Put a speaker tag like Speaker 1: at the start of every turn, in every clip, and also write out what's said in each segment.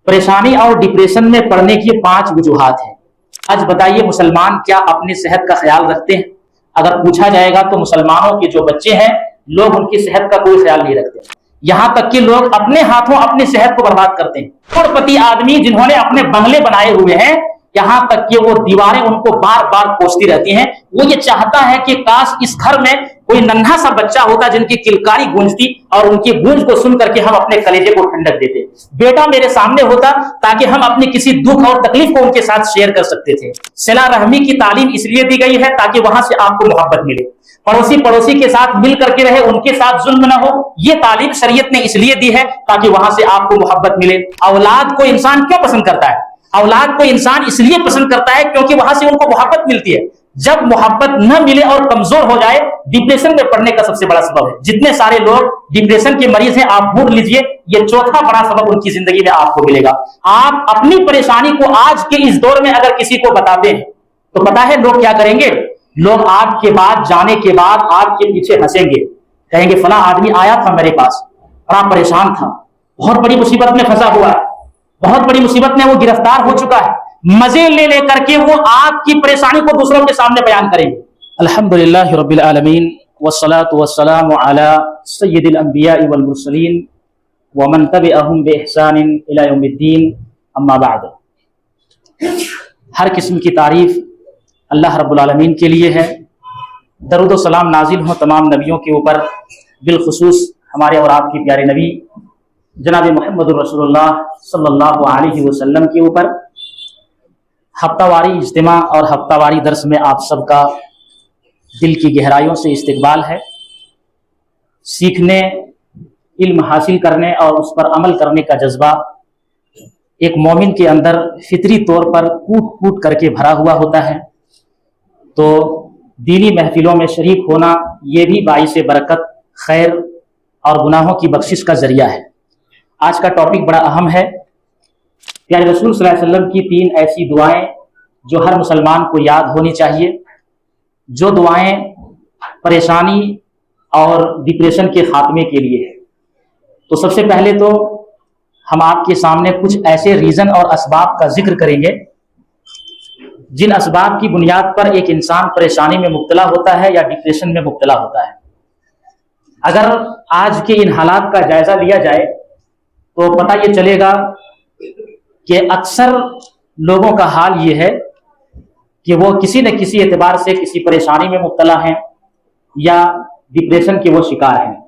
Speaker 1: परेशानी और डिप्रेशन में पड़ने की 5 वजूहात हैं। आज बताइए, मुसलमान क्या अपनी सेहत का ख्याल रखते हैं? अगर पूछा जाएगा तो मुसलमानों के जो बच्चे हैं, लोग उनकी सेहत का कोई ख्याल नहीं रखते। यहाँ तक कि लोग अपने हाथों अपनी सेहत को बर्बाद करते हैं। करोड़पति आदमी जिन्होंने अपने बंगले बनाए हुए हैं, यहाँ तक कि वो दीवारें उनको बार बार कोसती रहती हैं। वो ये चाहता है कि काश इस घर में कोई नन्हा सा बच्चा होता जिनकी किलकारी गूंजती और उनकी गूंज को सुन करके हम अपने कलेजे को ठंडक देते। बेटा मेरे सामने होता ताकि हम अपनी किसी दुख और तकलीफ को उनके साथ शेयर कर सकते थे। सिला रहमी की तालीम इसलिए दी गई है ताकि वहां से आपको मोहब्बत मिले। पड़ोसी के साथ मिल करके रहे, उनके साथ जुल्म ना हो, ये तालीम शरीयत ने इसलिए दी है ताकि वहां से आपको मोहब्बत मिले। औलाद को इंसान क्यों पसंद करता है? औलाद को इंसान इसलिए पसंद करता है क्योंकि वहां से उनको मोहब्बत मिलती है। जब मोहब्बत न मिले और कमजोर हो जाए, डिप्रेशन में पड़ने का सबसे बड़ा सबब है। जितने सारे लोग डिप्रेशन के मरीज हैं, आप ढूंढ लीजिए, ये चौथा बड़ा सबब उनकी जिंदगी में आपको मिलेगा। आप अपनी परेशानी को आज के इस दौर में अगर किसी को बताते हैं तो पता है लोग क्या करेंगे? लोग आपके बाद जाने के बाद आपके पीछे हंसेंगे, कहेंगे फला आदमी आया था मेरे पास, बड़ा परेशान था, बहुत बड़ी मुसीबत में फंसा हुआ है, बहुत बड़ी मुसीबत में वो गिरफ्तार हो चुका है। मजे ले लेकर के वो आपकी परेशानी को दूसरों के सामने बयान करेंगे। अल्हम्दुलिल्लाह रब्बिल आलमीन वस्सलातु वस्सलामु अला सय्यिदिल अंबिया वल मुरसलीन व मन तबिअहुम बिइहसान इला यौमिद्दीन, अम्मा बाद। हर किस्म की तारीफ अल्लाह रब्बुल आलमीन के लिए है। दरूद व सलाम नाजिल हो तमाम नबियों के ऊपर, बिलखुसूस हमारे और आपके प्यारे नबी जनाब मोहम्मद रसूलुल्लाह सल्लल्लाहु अलैहि वसल्लम के ऊपर। हफ्तावारी इज्तिमा और हफ्तावारी दर्स में आप सबका दिल की गहराइयों से इस्तकबाल है। सीखने, इल्म हासिल करने और उस पर अमल करने का जज्बा एक मोमिन के अंदर फितरी तौर पर कूट कूट करके भरा हुआ होता है। तो दीनी महफिलों में शरीक होना ये भी बाइस बरकत, खैर और गुनाहों की बख्शिश का जरिया है। आज का टॉपिक बड़ा अहम है। प्यारे रसूल सल्लल्लाहु अलैहि वसल्लम की 3 ऐसी दुआएं जो हर मुसलमान को याद होनी चाहिए, जो दुआएं परेशानी और डिप्रेशन के खात्मे के लिए है। तो सबसे पहले तो हम आपके सामने कुछ ऐसे रीज़न और असबाब का जिक्र करेंगे जिन असबाब की बुनियाद पर एक इंसान परेशानी में मुब्तला होता है या डिप्रेशन में मुब्तला होता है। अगर आज के इन हालात का जायजा लिया जाए तो पता ये चलेगा कि अक्सर लोगों का हाल ये है कि वो किसी न किसी एतबार से किसी परेशानी में मुब्तला हैं या डिप्रेशन के वो शिकार हैं।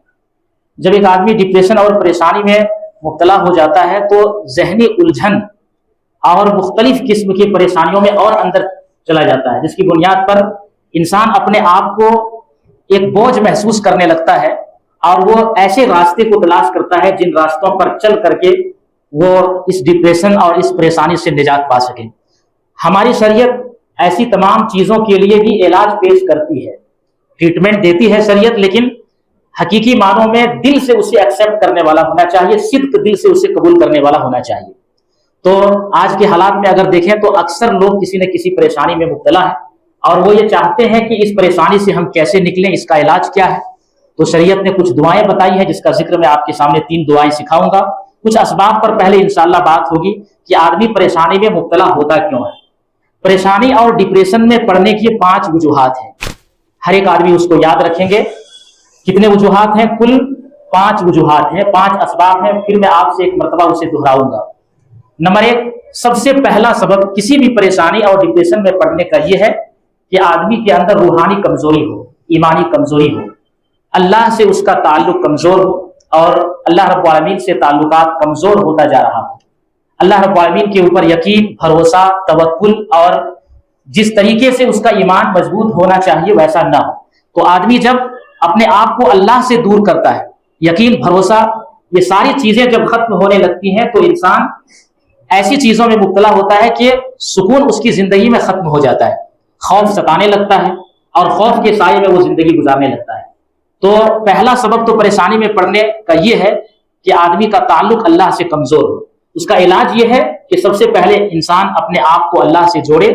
Speaker 1: जब एक आदमी डिप्रेशन और परेशानी में मुब्तला हो जाता है तो जहनी उलझन और मुख्तलिफ किस्म की परेशानियों में और अंदर चला जाता है, जिसकी बुनियाद पर इंसान अपने आप को एक बोझ महसूस करने लगता है और वो ऐसे रास्ते को तलाश करता है जिन रास्तों पर चल करके वो इस डिप्रेशन और इस परेशानी से निजात पा सके। हमारी शरीयत ऐसी तमाम चीज़ों के लिए भी इलाज पेश करती है, ट्रीटमेंट देती है शरीयत, लेकिन हकीकी मानों में दिल से उसे एक्सेप्ट करने वाला होना चाहिए, सिद्क दिल से उसे कबूल करने वाला होना चाहिए। तो आज के हालात में अगर देखें तो अक्सर लोग किसी न किसी परेशानी में मुब्तला है और वो ये चाहते हैं कि इस परेशानी से हम कैसे निकलें, इसका इलाज क्या है। तो शरीयत ने कुछ दुआएं बताई हैं जिसका जिक्र मैं आपके सामने 3 दुआएं सिखाऊंगा। कुछ असबाब पर पहले इंशाअल्लाह बात होगी कि आदमी परेशानी में मुब्तला होता क्यों है। परेशानी और डिप्रेशन में पड़ने की 5 वजूहात हैं। हर एक आदमी उसको याद रखेंगे। कितने वजूहात हैं? कुल 5 वजूहात हैं, 5 असबाब हैं। फिर मैं आपसे एक मरतबा उसे दोहराऊंगा। नंबर 1, सबसे पहला सबब किसी भी परेशानी और डिप्रेशन में पड़ने का यह है कि आदमी के अंदर रूहानी कमजोरी हो, ईमानी कमजोरी हो, अल्लाह से उसका ताल्लुक कमजोर हो और अल्लाह रब्बुल आलमीन से ताल्लुकात कमजोर होता जा रहा हो। अल्लाह रब्बुल आलमीन के ऊपर यकीन, भरोसा, तवक्कुल और जिस तरीके से उसका ईमान मजबूत होना चाहिए वैसा ना हो। तो आदमी जब अपने आप को अल्लाह से दूर करता है, यकीन, भरोसा, ये सारी चीजें जब खत्म होने लगती हैं तो इंसान ऐसी चीजों में मुब्तला होता है कि सुकून उसकी जिंदगी में खत्म हो जाता है, खौफ सताने लगता है और खौफ के साए में वो जिंदगी गुजारने लगता है। तो पहला सबब तो परेशानी में पड़ने का ये है कि आदमी का ताल्लुक अल्लाह से कमजोर हो। उसका इलाज ये है कि सबसे पहले इंसान अपने आप को अल्लाह से जोड़े,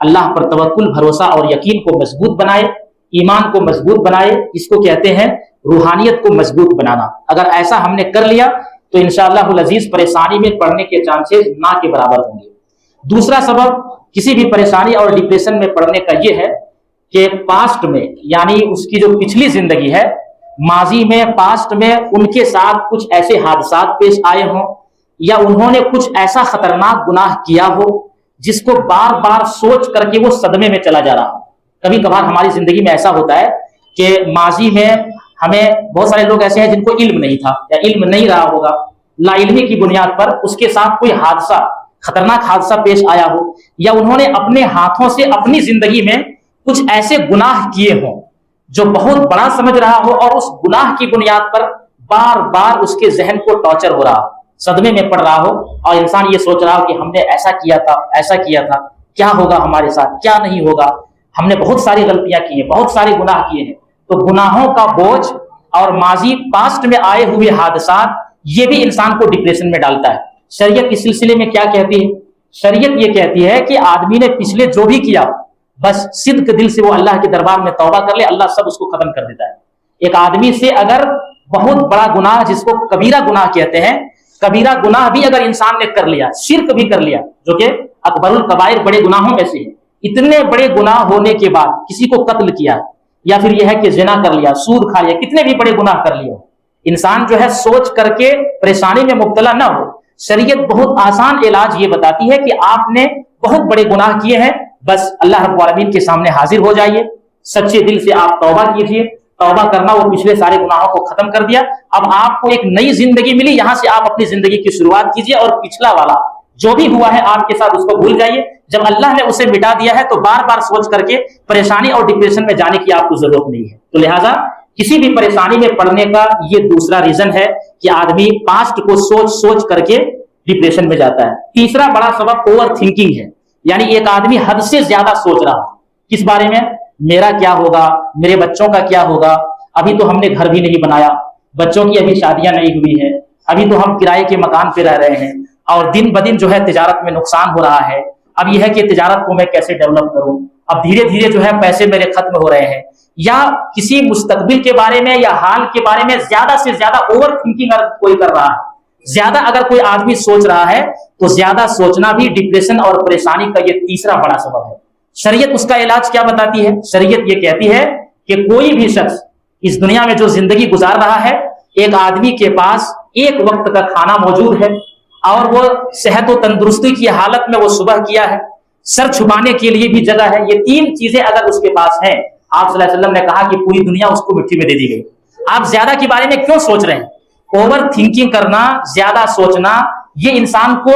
Speaker 1: अल्लाह पर तवक्कुल, भरोसा और यकीन को मजबूत बनाए, ईमान को मजबूत बनाए। इसको कहते हैं रूहानियत को मजबूत बनाना। अगर ऐसा हमने कर लिया तो इंशाअल्लाह अज़ीज परेशानी में पड़ने के चांसेस ना के बराबर होंगे। दूसरा सबब किसी भी परेशानी और डिप्रेशन में पड़ने का ये है कि पास्ट में, यानी उसकी जो पिछली जिंदगी है, माजी में, पास्ट में उनके साथ कुछ ऐसे हादसात पेश आए हों या उन्होंने कुछ ऐसा खतरनाक गुनाह किया हो जिसको बार बार सोच करके वो सदमे में चला जा रहा हो। कभी कभार हमारी जिंदगी में ऐसा होता है कि माजी में हमें, बहुत सारे लोग ऐसे हैं जिनको इल्म नहीं था या इल्म नहीं रहा होगा, लाइल्मी की बुनियाद पर उसके साथ कोई हादसा, खतरनाक हादसा पेश आया हो या उन्होंने अपने हाथों से अपनी जिंदगी में कुछ ऐसे गुनाह किए हों जो बहुत बड़ा समझ रहा हो और उस गुनाह की बुनियाद पर बार बार उसके जहन को टॉर्चर हो रहा हो, सदमे में पड़ रहा हो और इंसान ये सोच रहा हो कि हमने ऐसा किया था, ऐसा किया था, क्या होगा हमारे साथ, क्या नहीं होगा, हमने बहुत सारी गलतियां की हैं, बहुत सारे गुनाह किए हैं। तो गुनाहों का बोझ और माजी पास्ट में आए हुए हादसात ये भी इंसान को डिप्रेशन में डालता है। शरीयत इस सिलसिले में क्या कहती है? शरीयत ये कहती है कि आदमी ने पिछले जो भी किया बस सिद्क दिल से वो अल्लाह के दरबार में तौबा कर ले, अल्लाह सब उसको खत्म कर देता है। एक आदमी से अगर बहुत बड़ा गुनाह, जिसको कबीरा गुनाह कहते हैं, कबीरा गुनाह भी अगर इंसान ने कर लिया, शिर्क भी कर लिया जो कि अकबरुल कबाइर बड़े गुनाहों में से है, इतने बड़े गुनाह होने के बाद किसी को कत्ल किया या फिर यह है कि जिना कर लिया, सूद खा लिया, कितने भी बड़े गुनाह कर लिया, इंसान जो है सोच करके परेशानी में मुब्तला ना हो। शरीयत बहुत आसान इलाज ये बताती है कि आपने बहुत बड़े गुनाह किए हैं, बस अल्लाह रब्बुल आलमीन के सामने हाजिर हो जाइए, सच्चे दिल से आप तौबा कीजिए। तौबा करना, वो पिछले सारे गुनाहों को खत्म कर दिया, अब आपको एक नई जिंदगी मिली, यहां से आप अपनी जिंदगी की शुरुआत कीजिए और पिछला वाला जो भी हुआ है आपके साथ उसको भूल जाइए। जब अल्लाह ने उसे मिटा दिया है तो बार बार सोच करके परेशानी और डिप्रेशन में जाने की आपको जरूरत नहीं है। तो लिहाजा किसी भी परेशानी में पड़ने का ये दूसरा रीजन है कि आदमी पास्ट को सोच सोच करके डिप्रेशन में जाता है। तीसरा बड़ा सबब ओवर थिंकिंग है, यानी एक आदमी हद से ज्यादा सोच रहा है। किस बारे में? मेरा क्या होगा, मेरे बच्चों का क्या होगा, अभी तो हमने घर भी नहीं बनाया, बच्चों की अभी शादियां नहीं हुई है, अभी तो हम किराए के मकान पे रह रहे हैं और दिन ब दिन जो है तिजारत में नुकसान हो रहा है, अब यह है कि तिजारत को मैं कैसे डेवलप करूं, अब धीरे धीरे जो है पैसे मेरे खत्म हो रहे हैं। या किसी मुस्तकबिल के बारे में या हाल के बारे में ज्यादा से ज्यादा ओवर थिंकिंग अगर कोई कर रहा है, ज्यादा अगर कोई आदमी सोच रहा है तो ज्यादा सोचना भी डिप्रेशन और परेशानी का ये तीसरा बड़ा सबब है। शरीयत उसका इलाज क्या बताती है? शरीयत ये कहती है कि कोई भी शख्स इस दुनिया में जो जिंदगी गुजार रहा है, एक आदमी के पास एक वक्त का खाना मौजूद है और वो सेहत और तंदुरुस्ती की हालत में वो सुबह किया है, सर छुपाने के लिए भी जगह है, ये तीन चीजें अगर उसके पास हैं, आप सल्लल्लाहु अलैहि वसल्लम ने कहा कि पूरी दुनिया उसको मिट्टी में दे दी गई। आप ज्यादा के बारे में क्यों सोच रहे हैं? ओवर थिंकिंग करना, ज्यादा सोचना, ये इंसान को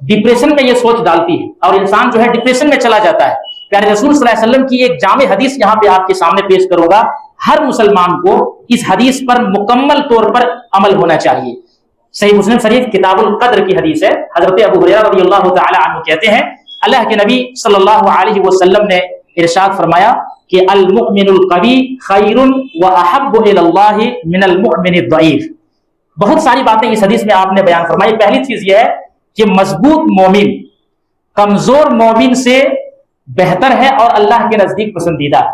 Speaker 1: डिप्रेशन में ये सोच डालती है और इंसान जो है डिप्रेशन में चला जाता है। प्यारे रसूल सल्लल्लाहु अलैहि वसल्लम की एक जामे हदीस यहाँ पे आपके सामने पेश करूंगा। हर मुसलमान को इस हदीस पर मुकम्मल तौर पर अमल होना चाहिए। सही मुस्लिम शरीफ किताबुल कद्र की हदीस है। हजरत अबू हुरैरा रज़ियल्लाहु तआला अन्हु कहते हैं, अल्लाह के नबी सल्लल्लाहु अलैहि वसल्लम ने इरशाद फरमाया कि अल मुमिनुल कवी खैरुन व अहब्बु इलल्लाहि मिनल मुमिनिद दईफ। बहुत सारी बातें इस हदीस में आपने बयान फरमाई। पहली चीज यह है कि मजबूत मोमिन कमजोर मोमिन से बेहतर है और अल्लाह के नजदीक पसंदीदा है।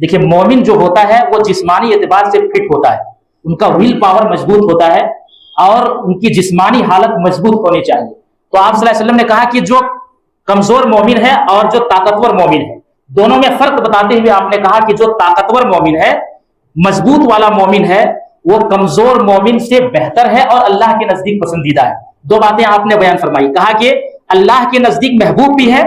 Speaker 1: देखिए, मोमिन जो होता है वो जिस्मानी एतबार से फिट होता है, उनका विल पावर मजबूत होता है और उनकी जिस्मानी हालत मजबूत होनी चाहिए। तो आप सल्लल्लाहु अलैहि वसल्लम ने कहा कि जो कमजोर मोमिन है और जो ताकतवर मोमिन है, दोनों में फर्क बताते हुए आपने कहा कि जो ताकतवर मोमिन है, मजबूत वाला मोमिन है, वो कमजोर मोमिन से बेहतर है और अल्लाह के नजदीक पसंदीदा है। दो बातें आपने बयान फरमाई, कहा कि अल्लाह के नजदीक महबूब भी है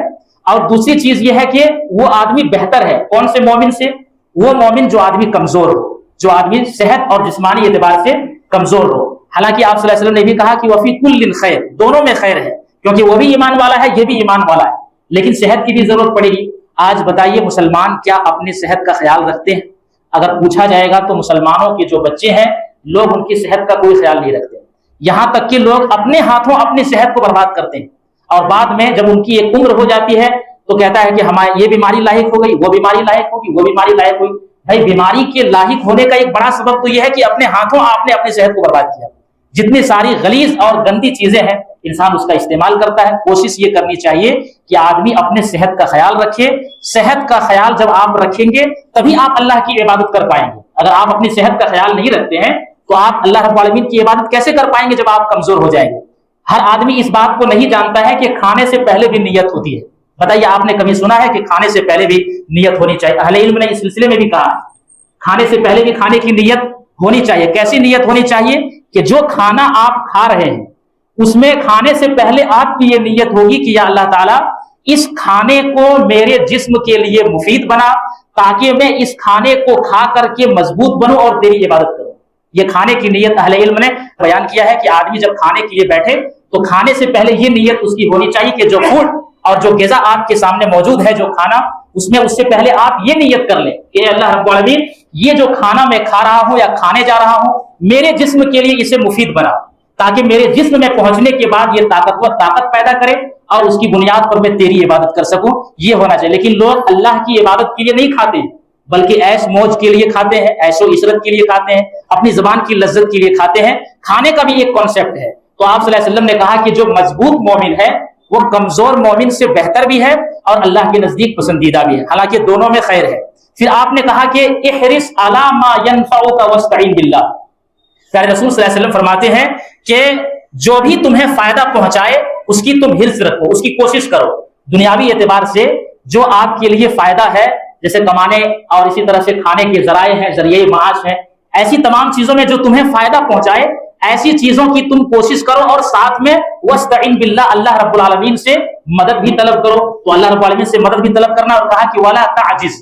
Speaker 1: और दूसरी चीज यह है कि वो आदमी बेहतर है। कौन से मोमिन से? वो मोमिन जो आदमी कमजोर हो, जो आदमी सेहत और जिस्मानी एतबार से कमजोर हो। हालांकि आप सल्लल्लाहु अलैहि वसल्लम ने भी कहा कि वफी कुल्लिन खैर, दोनों में खैर है, क्योंकि वो भी ईमान वाला है, ये भी ईमान वाला है, लेकिन सेहत की भी जरूरत पड़ेगी। आज बताइए, मुसलमान क्या अपनी सेहत का ख्याल रखते हैं? अगर पूछा जाएगा तो मुसलमानों के जो बच्चे हैं, लोग उनकी सेहत का कोई ख्याल नहीं रखते। यहां तक कि लोग अपने हाथों अपनी सेहत को बर्बाद करते हैं और बाद में जब उनकी एक उम्र हो जाती है तो कहता है कि हमारी ये बीमारी लायक हो गई, वो बीमारी लायक होगी, वो बीमारी लायक हुई। भाई, बीमारी के लायक होने का एक बड़ा सबब तो यह है कि अपने हाथों आपने अपनी सेहत को बर्बाद किया। जितनी सारी गलीज और गंदी चीजें हैं, इंसान उसका इस्तेमाल करता है। कोशिश ये करनी चाहिए कि आदमी अपने सेहत का ख्याल रखे। सेहत का ख्याल जब आप रखेंगे तभी आप अल्लाह की इबादत कर पाएंगे। अगर आप अपनी सेहत का ख्याल नहीं रखते हैं تو आप अल्लाह रब्बुल आलमीन की इबादत कैसे कर पाएंगे जब आप कमजोर हो जाएंगे। हर आदमी इस बात को नहीं जानता है कि खाने से पहले भी नियत होती है। बताइए, आपने कभी सुना है कि खाने से पहले भी नियत होनी चाहिए? अहले इल्म ने इस सिलसिले में भी कहा है खाने से पहले भी खाने की नियत होनी चाहिए। कैसी नियत होनी चाहिए कि जो खाना आप खा रहे हैं उसमें खाने से पहले आपकी ये नियत होगी कि या अल्लाह ताला इस खाने को मेरे जिस्म के लिए मुफीद बना, ताकि मैं इस खाने को खा करके मजबूत बनूं और तेरी इबादत करूं। ये खाने की नियत अहले इल्म ने बयान किया है कि आदमी जब खाने के लिए बैठे तो खाने से पहले ये नियत उसकी होनी चाहिए कि जो फूड और जो ग़िज़ा आपके सामने मौजूद है, जो खाना, उसमें उससे पहले आप ये नियत कर लें कि अल्लाह रब्बुल आलमीन ये जो खाना मैं खा रहा हूं या खाने जा रहा हूं मेरे जिस्म के लिए इसे मुफीद बना, ताकि मेरे जिस्म में पहुंचने के बाद ये ताकतवर ताकत पैदा करे और उसकी बुनियाद पर मैं तेरी इबादत कर सकूं। ये होना चाहिए। लेकिन लोग अल्लाह की इबादत के लिए नहीं खाते, बल्कि ऐश मौज के लिए खाते हैं, ऐशो इशरत के लिए खाते हैं, अपनी जबान की लज्जत के लिए खाते हैं। खाने का भी एक कॉन्सेप्ट है। तो आप सल्लल्लाहु अलैहि वसल्लम ने कहा कि जो मजबूत मोमिन है वो कमजोर मोमिन से बेहतर भी है और अल्लाह के नजदीक पसंदीदा भी है, हालांकि दोनों में खैर है। फिर आपने कहा कि इहरिस अला मा यनफउका वस्तईन बिल्लाह। प्यारे रसूल सल्लल्लाहु अलैहि वसल्लम फरमाते हैं कि जो भी तुम्हें फायदा पहुंचाए उसकी तुम हिर्स रखो, उसकी कोशिश करो। दुनियावी एतबार से जो आपके लिए फायदा है, जैसे कमाने और इसी तरह से खाने के जराए हैं, जरिए माश है, ऐसी तमाम चीजों में जो तुम्हें फायदा पहुंचाए ऐसी चीजों की तुम कोशिश करो और साथ में वस्तईन बिल्लाह, अल्लाह रब्बुल आलमीन से मदद भी तलब करो। तो अल्लाह रब्बुल आलमीन से मदद भी तलब करना, और कहा कि वला ताजिज,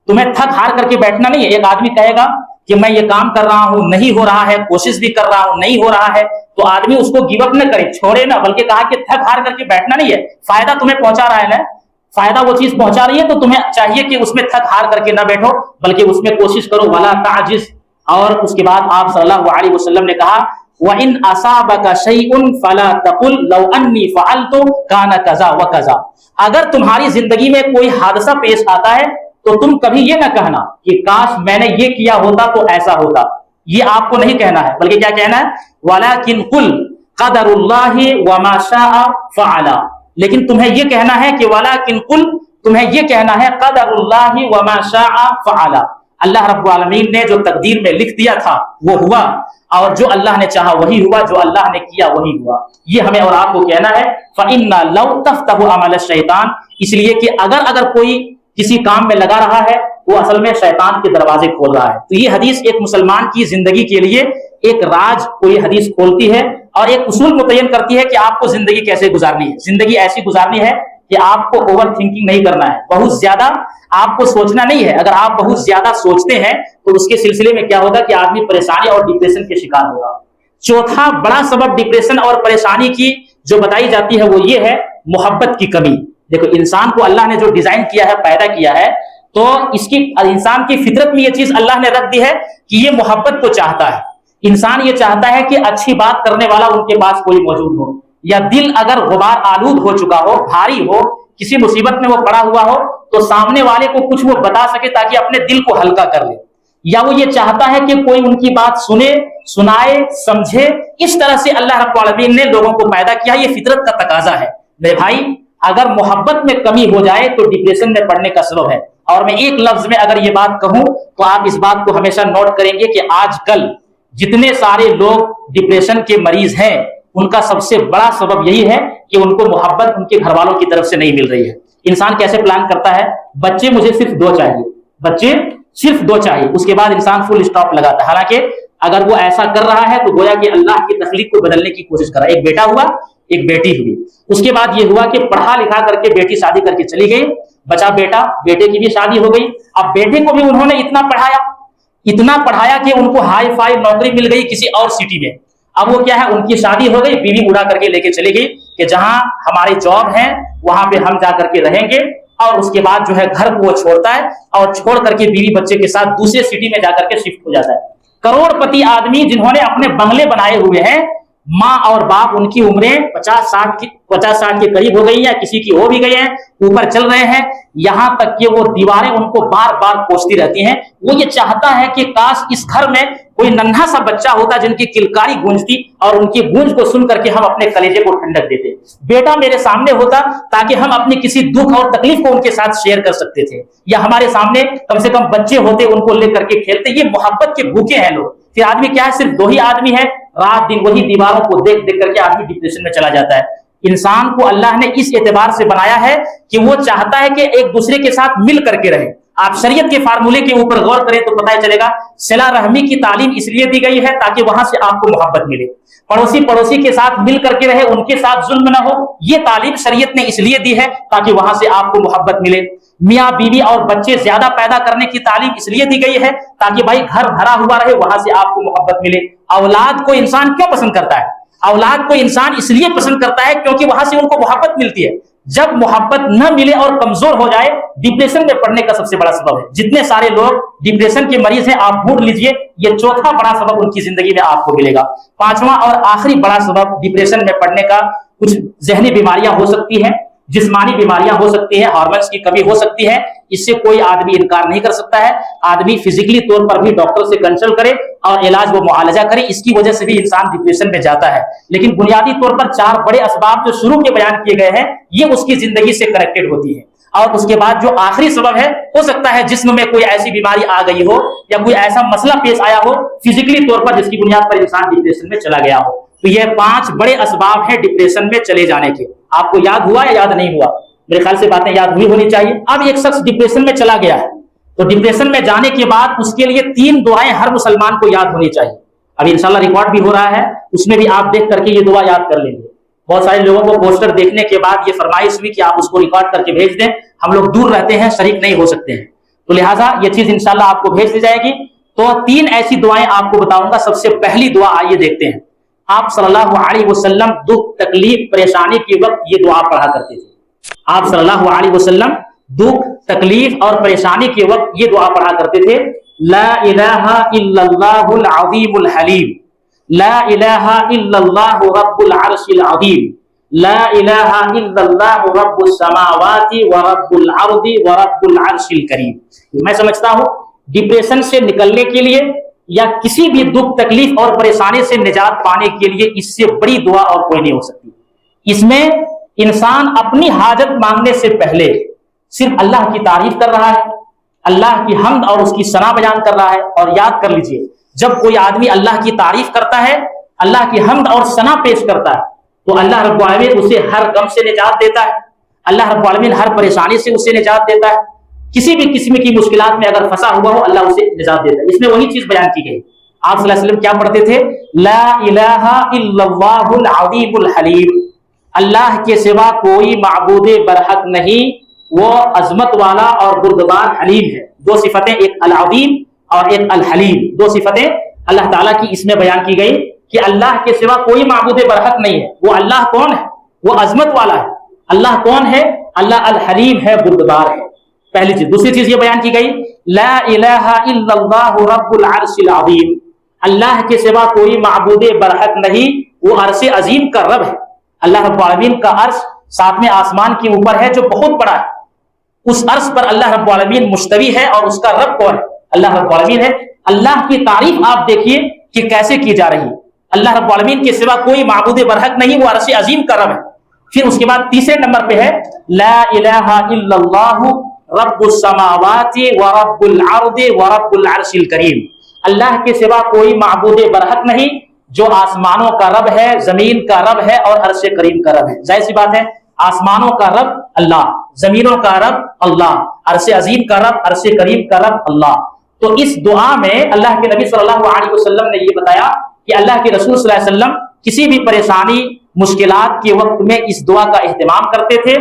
Speaker 1: तुम्हें थक हार करके बैठना नहीं है। एक आदमी कहेगा कि मैं ये काम कर रहा हूं, नहीं हो रहा है, कोशिश भी कर रहा हूं, नहीं हो रहा है, तो आदमी उसको गिव अप न करे, छोड़े ना, बल्कि कहा कि थक हार करके बैठना नहीं है। फायदा तुम्हें पहुंचा रहा है ना, फायदा वो चीज पहुंचा रही है तो तुम्हें चाहिए कि उसमें थक हार करके ना बैठो, बल्कि उसमें कोशिश करो, वला ताजिज। और उसके बाद आप सल्लल्लाहु अलैहि वसल्लम ने कहा व इन असाबका शैउन फला तकुल लौ अन्नी फअलतु काना कज़ा व कज़ा। अगर तुम्हारी जिंदगी में कोई हादसा पेश आता है तो तुम कभी ये ना कहना कि काश मैंने ये किया होता तो ऐसा होता। ये आपको नहीं कहना है, बल्कि क्या कहना है, वलाकिन कुल क़दरुल्लाहि व मा शाअ फ़अला। लेकिन तुम्हें ये कहना है कि वलाकिन कुल, तुम्हें ये कहना है क़दरुल्लाहि व मा शाअ फ़अला। अल्लाह रब्बुल आलमीन ने जो तकदीर में लिख दिया था वो हुआ, और जो अल्लाह ने चाहा वही हुआ, जो अल्लाह ने किया वही हुआ। ये हमें और आपको कहना है। फ़इन्ना लौ तफ्तहु अमल शैतान, इसलिए कि अगर कोई किसी काम में लगा रहा है वो असल में शैतान के दरवाजे खोल रहा है। तो ये हदीस एक मुसलमान की जिंदगी के लिए एक राज को ये हदीस खोलती है और एक उसूल मुतय्यन करती है कि आपको जिंदगी कैसे गुजारनी है। जिंदगी ऐसी गुजारनी है कि आपको ओवर थिंकिंग नहीं करना है, बहुत ज्यादा आपको सोचना नहीं है। अगर आप बहुत ज्यादा सोचते हैं तो उसके सिलसिले में क्या होगा कि आदमी परेशानी और डिप्रेशन के शिकार होगा। चौथा बड़ा सबब डिप्रेशन और परेशानी की जो बताई जाती है वो ये है मोहब्बत की कमी। देखो, इंसान को अल्लाह ने जो डिजाइन किया है, पैदा किया है, तो इसकी इंसान की फितरत में ये चीज अल्लाह ने रख दी है कि ये मोहब्बत को चाहता है। इंसान ये चाहता है कि अच्छी बात करने वाला उनके पास कोई मौजूद हो, या दिल अगर गुबार आलूद हो चुका हो, भारी हो, किसी मुसीबत में वो पड़ा हुआ हो, तो सामने वाले को कुछ वो बता सके ताकि अपने दिल को हल्का कर ले। या वो ये चाहता है कि कोई उनकी बात सुने, सुनाए, समझे। इस तरह से अल्लाह रब्बुल आलमीन ने लोगों को पैदा किया, ये फितरत का तकाजा है। मेरे भाई, अगर मोहब्बत में कमी हो जाए तो डिप्रेशन में पड़ने का सबब है। और मैं एक लफ्ज में अगर ये बात कहूं तो आप इस बात को हमेशा नोट करेंगे कि आजकल जितने सारे लोग डिप्रेशन के मरीज हैं उनका सबसे बड़ा सबब यही है कि उनको मोहब्बत उनके घर वालों की तरफ से नहीं मिल रही है। इंसान कैसे प्लान करता है, बच्चे मुझे सिर्फ 2 चाहिए, बच्चे सिर्फ 2 चाहिए, उसके बाद इंसान फुल स्टॉप लगाता है। हालांकि अगर वो ऐसा कर रहा है तो गोया कि अल्लाह की तखलीक को बदलने की कोशिश कर रहा है। एक बेटा हुआ, एक बेटी हुई, उसके बाद ये हुआ कि पढ़ा लिखा करके बेटी शादी करके चली गई, बचा बेटा, बेटे की भी शादी हो गई। अब बेटे को भी उन्होंने इतना पढ़ाया कि उनको हाई फाई नौकरी मिल गई किसी और सिटी में। अब वो क्या है, उनकी शादी हो गई, बीवी उड़ा करके लेके चली गई कि जहां हमारे जॉब है वहां पे हम जा करके रहेंगे। और उसके बाद जो है घर को वो छोड़ता है और छोड़ करके बीवी बच्चे के साथ दूसरे सिटी में जाकर के शिफ्ट हो जाता है। करोड़पति आदमी जिन्होंने अपने बंगले बनाए हुए हैं, माँ और बाप उनकी उम्रें 50-60 के करीब हो गई है, किसी की हो भी गई है, ऊपर चल रहे हैं, यहां तक कि वो दीवारें उनको बार बार कोसती रहती हैं। वो ये चाहता है कि काश इस घर में कोई नन्हा सा बच्चा होता जिनकी किलकारी गूंजती और उनकी गूंज को सुन करके हम अपने कलेजे को ठंडक देते। बेटा मेरे सामने होता ताकि हम अपनी किसी दुख और तकलीफ को उनके साथ शेयर कर सकते थे, या हमारे सामने कम से कम बच्चे होते उनको लेकर के खेलते। ये मोहब्बत के भूखे हैं लोग। پھر آدمی کیا ہے، صرف 2 ہی آدمی ہے، رات دن وہی دیواروں کو دیکھ دیکھ کر کے آدمی ڈپریشن میں چلا جاتا ہے۔ انسان کو اللہ نے اس اعتبار سے بنایا ہے کہ وہ چاہتا ہے کہ ایک دوسرے کے ساتھ مل کر کے رہے۔ آپ شریعت کے فارمولے کے اوپر غور کریں تو پتہ چلے گا، صلہ رحمی کی تعلیم اس لیے دی گئی ہے تاکہ وہاں سے آپ کو محبت ملے، پڑوسی کے ساتھ مل کر کے رہے، ان کے ساتھ ظلم نہ ہو، یہ تعلیم شریعت نے اس لیے دی ہے تاکہ وہاں سے آپ کو محبت ملے۔ میاں بیوی اور بچے زیادہ پیدا کرنے کی تعلیم اس لیے دی گئی ہے تاکہ بھائی گھر بھرا ہوا رہے، وہاں سے آپ کو محبت ملے۔ اولاد کو انسان کیوں پسند کرتا ہے؟ اولاد کو انسان اس لیے پسند کرتا ہے کیونکہ وہاں سے ان کو محبت ملتی ہے۔ جب محبت نہ ملے اور کمزور ہو جائے، ڈپریشن میں پڑنے کا سب سے بڑا سبب ہے۔ جتنے سارے لوگ ڈپریشن کے مریض ہیں آپ ڈھونڈ لیجئے، یہ چوتھا بڑا سبب ان کی زندگی میں آپ کو ملے گا۔ پانچواں اور آخری بڑا سبب ڈپریشن میں پڑنے کا، کچھ ذہنی بیماریاں ہو سکتی ہیں، جسمانی بیماریاں ہو سکتی ہیں، ہارمونز کی کمی ہو سکتی ہے، اس سے کوئی آدمی انکار نہیں کر سکتا ہے۔ آدمی فزیکلی طور پر بھی ڈاکٹر سے کنسلٹ کرے اور علاج و معالجہ کرے، اس کی وجہ سے بھی انسان ڈپریشن میں جاتا ہے۔ لیکن بنیادی طور پر 4 بڑے اسباب جو شروع کے بیان کیے گئے ہیں، یہ اس کی زندگی سے کنیکٹڈ ہوتی ہے۔ اور اس کے بعد جو آخری سبب ہے، ہو سکتا ہے جسم میں کوئی ایسی بیماری آ گئی ہو یا کوئی ایسا مسئلہ پیش آیا ہو فزیکلی طور پر، جس کی بنیاد پر انسان ڈپریشن میں چلا گیا ہو۔ تو یہ 5 بڑے اسباب ہیں ڈپریشن میں چلے جانے کے۔ آپ کو یاد ہوا یا یاد نہیں ہوا؟ میرے خیال سے باتیں یاد ہوئی ہونی چاہیے۔ اب ایک شخص ڈپریشن میں چلا گیا ہے تو ڈپریشن میں جانے کے بعد اس کے لیے 3 دعائیں ہر مسلمان کو یاد ہونی چاہیے۔ ابھی انشاءاللہ ریکارڈ بھی ہو رہا ہے، اس میں بھی آپ دیکھ کر کے یہ دعا یاد کر لیں گے۔ بہت سارے لوگوں کو پوسٹر دیکھنے کے بعد یہ فرمائش ہوئی کہ آپ اس کو ریکارڈ کر کے بھیج دیں، ہم لوگ دور رہتے ہیں، شریک نہیں ہو سکتے ہیں، تو لہٰذا یہ چیز انشاءاللہ آپ کو بھیج دی جائے گی۔ تو 3 ایسی دعائیں آپ کو بتاؤں گا۔ سب سے پہلی دعا آئیے دیکھتے ہیں۔ آپ صلی اللہ علیہ وسلم دکھ، تکلیف، پریشانی کے وقت یہ دعا پڑھا کرتے تھے۔ آپ صلی اللہ علیہ وسلم دکھ، تکلیف اور پریشانی کے وقت یہ دعا پڑھا کرتے تھے، لا الہ الا اللہ العظیم الحلیم، لا الہ الا اللہ رب العرش العظیم، لا الہ الا اللہ رب السماوات ورب الارض ورب العرش الکریم۔ میں سمجھتا ہوں ڈپریشن سے نکلنے کے لیے یا کسی بھی دکھ، تکلیف اور پریشانی سے نجات پانے کے لیے اس سے بڑی دعا اور کوئی نہیں ہو سکتی۔ اس میں انسان اپنی حاجت مانگنے سے پہلے صرف اللہ کی تعریف کر رہا ہے، اللہ کی حمد اور اس کی ثنا بیان کر رہا ہے۔ اور یاد کر لیجئے، جب کوئی آدمی اللہ کی تعریف کرتا ہے، اللہ کی حمد اور ثنا پیش کرتا ہے، تو اللہ رب العالمین اسے ہر غم سے نجات دیتا ہے، اللہ رب العالمین ہر پریشانی سے اسے نجات دیتا ہے۔ کسی بھی قسم کی مشکلات میں اگر پھنسا ہوا ہو، اللہ اسے نجات دیتا ہے۔ اس میں وہی چیز بیان کی گئی۔ آپ صلی اللہ علیہ وسلم کیا پڑھتے تھے؟ لا الہ الا اللہ العظیم الحلیم، اللہ کے سوا کوئی معبود برحق نہیں، وہ عظمت والا اور بردبار حلیم ہے۔ 2 صفتیں، ایک العظیم اور ایک الحلیم، 2 صفتیں اللہ تعالیٰ کی اس میں بیان کی گئی کہ اللہ کے سوا کوئی معبود برحق نہیں ہے۔ وہ اللہ کون ہے؟ وہ عظمت والا ہے۔ اللہ کون ہے؟ اللہ الحلیم ہے، بردبار ہے۔ پہلی چیز۔ دوسری چیز یہ بیان کی گئی، لا الہ الا اللہ رب العرش العظیم، اللہ کے سوا کوئی معبود برحق نہیں، وہ عرش عظیم کا رب ہے۔ اللہ رب العالمین کا عرش 7ویں آسمان کے اوپر ہے جو بہت بڑا ہے، اس عرش پر اللہ رب العالمین مستوی ہے، اور اس کا رب کون ہے؟ اللہ رب العالمین ہے۔ اللہ کی تعریف آپ دیکھیے کہ کیسے کی جا رہی ہے۔ اللہ رب العالمین کے سوا کوئی معبود برحق نہیں، وہ عرش عظیم کا رب ہے۔ پھر اس کے بعد تیسرے نمبر پہ ہے لا الہ الا اللہ رب السماوات ورب الارض ورب العرش الکریم، اللہ کے سوا کوئی معبود برحق نہیں، جو آسمانوں کا رب ہے، زمین کا رب ہے اور عرش کریم کا رب ہے۔ ظاہر سی بات ہے، آسمانوں کا رب اللہ، زمینوں کا رب اللہ، عرش عظیم کا رب، عرش کریم کا رب اللہ۔ تو اس دعا میں اللہ کے نبی صلی اللہ علیہ وسلم نے یہ بتایا کہ اللہ کے رسول صلی اللہ علیہ وسلم کسی بھی پریشانی، مشکلات کے وقت میں اس دعا کا اہتمام کرتے تھے۔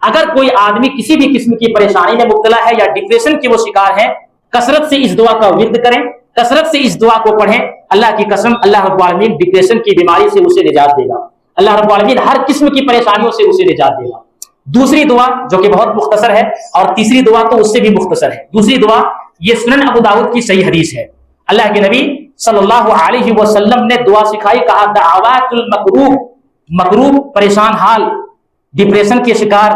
Speaker 1: اگر کوئی آدمی کسی بھی قسم کی پریشانی میں مبتلا ہے یا ڈپریشن کے وہ شکار ہے، کثرت سے اس دعا کا ورد کریں، کثرت سے اس دعا کو پڑھیں، اللہ کی قسم اللہ رب العالمین ڈپریشن کی بیماری سے اسے نجات دے گا، اللہ رب العالمین ہر قسم کی پریشانیوں سے اسے نجات دے گا۔ دوسری دعا جو کہ بہت مختصر ہے، اور تیسری دعا تو اس سے بھی مختصر ہے۔ دوسری دعا یہ سنن ابو داؤد کی صحیح حدیث ہے، اللہ کے نبی صلی اللہ علیہ وسلم نے دعا سکھائی، کہا دعوات المکروب، مکروب پریشان حال، ڈپریشن کے شکار،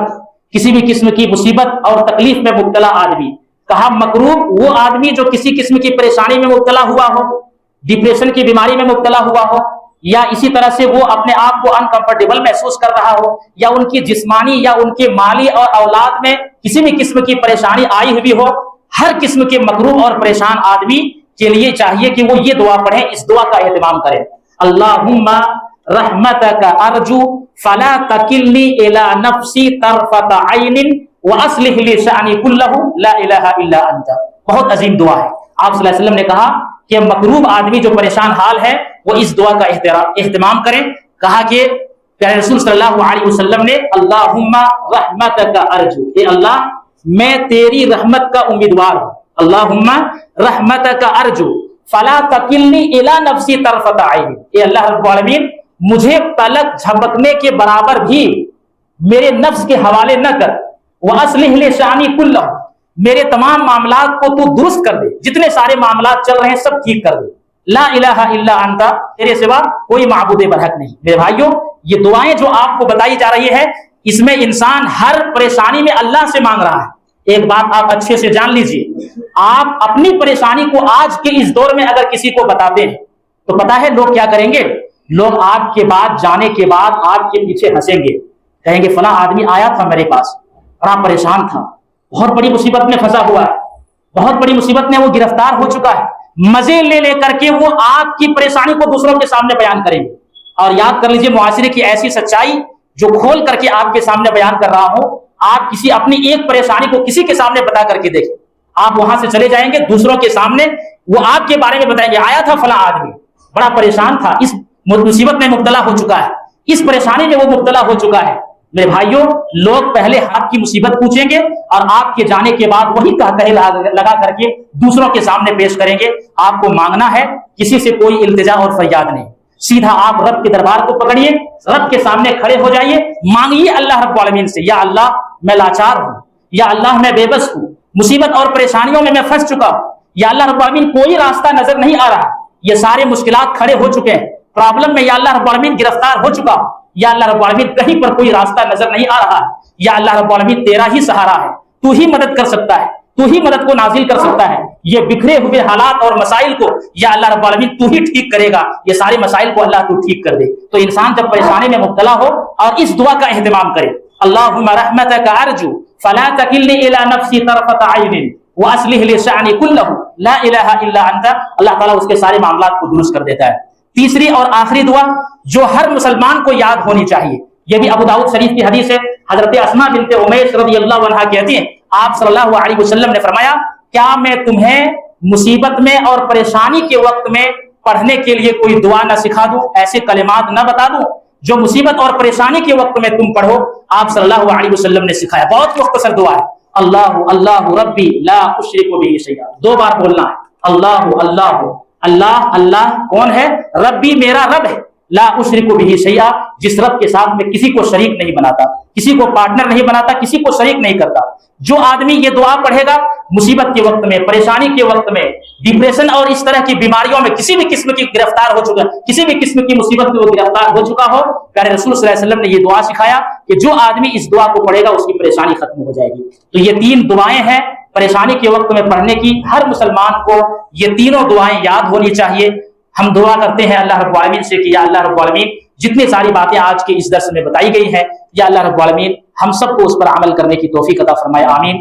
Speaker 1: کسی بھی قسم کی مصیبت اور تکلیف میں مبتلا آدمی، کہا مکروب وہ آدمی جو کسی قسم کی پریشانی میں مبتلا ہوا ہو، ڈپریشن کی بیماری میں مبتلا ہوا ہو، یا اسی طرح سے وہ اپنے آپ کو انکمفرٹیبل محسوس کر رہا ہو، یا ان کی جسمانی یا ان کے مالی اور اولاد میں کسی بھی قسم کی پریشانی آئی ہوئی ہو، ہر قسم کے مکروب اور پریشان آدمی کے لیے چاہیے کہ وہ یہ دعا پڑھیں، اس دعا کا اہتمام کریں. اللہم رحمتک ارجو فلا تکلنی الی نفسی طرفۃ عین واصلح لی شأنی کلہ لا الہ الا انت. بہت عظیم دعا ہے. آپ صلی اللہ علیہ وسلم نے کہا کہ مکروب آدمی جو پریشان حال ہے وہ اس دعا کا اہتمام کریں. کہا کہ پیارے رسول صلی اللہ علیہ وسلم نے اللہم رحمتک ارجو، اے اللہ میں تیری رحمت کا امیدوار ہوں. اللہم رحمتک ارجو فلا تکلنی الی نفسی طرفۃ عین، اے اللہ رب العالمین مجھے پلک جھپکنے کے برابر بھی میرے نفس کے حوالے نہ کر. وَأَصْلِحْ لِي شَأْنِي كُلَّهُ، میرے تمام معاملات کو تو درست کر دے، جتنے سارے معاملات چل رہے ہیں سب ٹھیک کر دے. لا الہ الا انت، تیرے سوا کوئی معبود برحق نہیں. میرے بھائیوں، یہ دعائیں جو آپ کو بتائی جا رہی ہے اس میں انسان ہر پریشانی میں اللہ سے مانگ رہا ہے. ایک بات آپ اچھے سے جان لیجئے، آپ اپنی پریشانی کو آج کے اس دور میں اگر کسی کو بتاتے ہیں تو پتا ہے لوگ کیا کریں گے؟ لوگ آپ کے بعد جانے کے بعد آپ کے پیچھے ہنسیں گے، کہیں گے فلاں آدمی آیا تھا میرے پاس، بڑا پریشان تھا، بہت بڑی مصیبت میں پھنسا ہوا ہے، بہت بڑی مصیبت میں وہ گرفتار ہو چکا ہے. مزے لے لے کر کے وہ آپ کی پریشانی کو دوسروں کے سامنے بیان کریں گے. اور یاد کر لیجئے معاشرے کی ایسی سچائی جو کھول کر کے آپ کے سامنے بیان کر رہا ہوں، آپ کسی اپنی ایک پریشانی کو کسی کے سامنے بتا کر کے دیکھیں، آپ وہاں سے چلے جائیں گے دوسروں کے سامنے وہ آپ کے بارے میں بتائیں گے آیا تھا فلاں آدمی، بڑا پریشان تھا، اس مصیبت میں مبتلا ہو چکا ہے، اس پریشانی میں وہ مبتلا ہو چکا ہے. میرے بھائیوں، لوگ پہلے آپ کی مصیبت پوچھیں گے اور آپ کے جانے کے بعد وہی کہے لگا کر کے دوسروں کے سامنے پیش کریں گے. آپ کو مانگنا ہے، کسی سے کوئی التجا اور فریاد نہیں، سیدھا آپ رب کے دربار کو پکڑیے، رب کے سامنے کھڑے ہو جائیے، مانگیے اللہ رب العالمین سے، یا اللہ میں لاچار ہوں، یا اللہ میں بے بس ہوں، مصیبت اور پریشانیوں میں پھنس چکا ہوں، یا اللہ رب العالمین کوئی راستہ نظر نہیں آ رہا، یہ سارے مشکلات کھڑے ہو چکے ہیں، پرابلم میں یا اللہ رب العالمین گرفتار ہو چکا ہوں، یا اللہ رب العالمین کہیں پر کوئی راستہ نظر نہیں آ رہا ہے، یا اللہ رب العالمین تیرا ہی سہارا ہے، تو ہی مدد کر سکتا ہے، تو ہی مدد کو نازل کر سکتا ہے. یہ بکھرے ہوئے حالات اور مسائل کو یا اللہ رب العالمین تو ہی ٹھیک کرے گا، یہ سارے مسائل کو اللہ تو ٹھیک کر دے. تو انسان جب پریشانی میں مبتلا ہو اور اس دعا کا اہتمام کرے، اللہم رحمتک ارجو فلا تکلنی الی نفسی طرفۃ عین واصلح لی شأنی کلہ لا الہ الا انت، اللہ تعالیٰ اس کے سارے معاملات کو درست کر دیتا ہے. تیسری اور آخری دعا جو ہر مسلمان کو یاد ہونی چاہیے، یہ بھی ابو داؤد شریف کی حدیث ہے، حضرت اسماء بنت امیس رضی اللہ عنہا کہتی ہیں آپ صلی اللہ علیہ وسلم نے فرمایا کیا میں تمہیں مصیبت میں اور پریشانی کے وقت میں پڑھنے کے لیے کوئی دعا نہ سکھا دوں، ایسے کلمات نہ بتا دوں جو مصیبت اور پریشانی کے وقت میں تم پڑھو. آپ صلی اللہ علیہ وسلم نے سکھایا، بہت مختصر دعا ہے، اللہ اللہ ربی لا اشرک بہ شیئا، 2 بار بولنا ہے، اللہ اللہ، اللہ اللہ کون ہے؟ ربی میرا رب ہے، لا اشرک بہ شیئا، جس رب کے ساتھ میں کسی کو شریک نہیں بناتا، کسی کو پارٹنر نہیں بناتا، کسی کو شریک نہیں کرتا. جو آدمی یہ دعا پڑھے گا مصیبت کے وقت میں، پریشانی کے وقت میں، ڈپریشن اور اس طرح کی بیماریوں میں کسی بھی قسم کی گرفتار ہو چکا، کسی بھی قسم کی مصیبت میں وہ گرفتار ہو چکا ہو، پیارے رسول صلی اللہ علیہ وسلم نے یہ دعا سکھایا کہ جو آدمی اس دعا کو پڑھے گا اس کی پریشانی ختم ہو جائے گی. تو یہ 3 دعائیں ہیں پریشانی کے وقت میں پڑھنے کی، ہر مسلمان کو یہ تینوں دعائیں یاد ہونی چاہیے. ہم دعا کرتے ہیں اللہ رب العالمین سے کہ یا اللہ رب العالمین جتنی ساری باتیں آج کے اس درس میں بتائی گئی ہیں، یا اللہ رب العالمین ہم سب کو اس پر عمل کرنے کی توفیق عطا فرمائے، آمین.